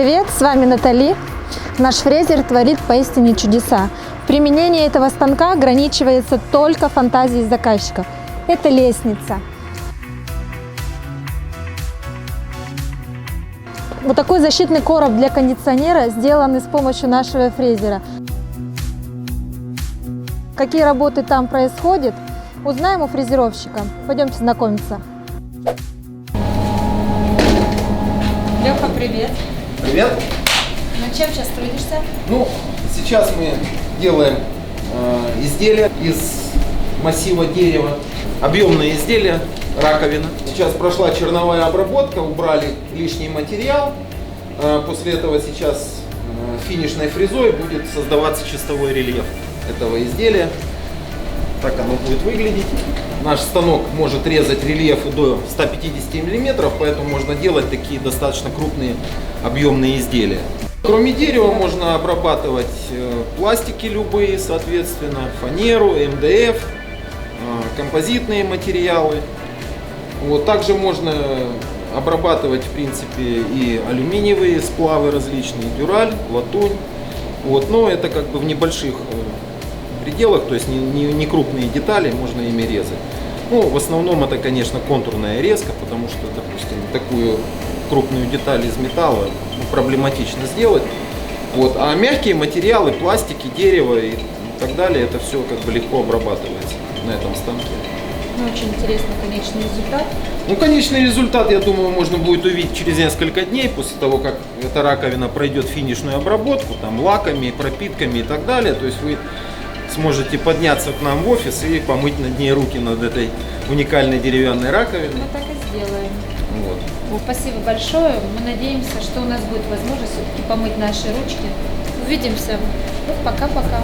привет! С вами Натали. Наш фрезер творит поистине чудеса. Применение этого станка ограничивается только фантазией заказчика. Это лестница. Вот такой защитный короб для кондиционера сделан с помощью нашего фрезера. Какие работы там происходят, узнаем у фрезеровщика. Пойдемте знакомиться. Леха, привет. Привет. Над чем сейчас трудишься? Сейчас мы делаем изделие из массива дерева. Объемное изделие, раковина. Сейчас прошла черновая обработка, убрали лишний материал. После этого сейчас финишной фрезой будет создаваться чистовой рельеф этого изделия. Так оно будет выглядеть. Наш станок может резать рельефы до 150 мм, поэтому можно делать такие достаточно крупные объемные изделия. Кроме дерева можно обрабатывать пластики любые, соответственно, фанеру, МДФ, композитные материалы. Также можно обрабатывать, в принципе, и алюминиевые сплавы различные, дюраль, латунь. Но это как бы в небольших пределах, то есть не крупные детали, можно ими резать. В основном это, конечно, контурная резка, потому что, допустим, такую крупную деталь из металла проблематично сделать. А мягкие материалы, пластики, дерево и так далее, это все как бы легко обрабатывается на этом станке. Очень интересный конечный результат. Конечный результат, я думаю, можно будет увидеть через несколько дней, после того, как эта раковина пройдет финишную обработку, там, лаками, пропитками и так далее. То есть вы сможете подняться к нам в офис и помыть над ней руки над этой уникальной деревянной раковиной. Мы так и сделаем. Спасибо большое. Мы надеемся, что у нас будет возможность все-таки помыть наши ручки. Увидимся. Пока-пока.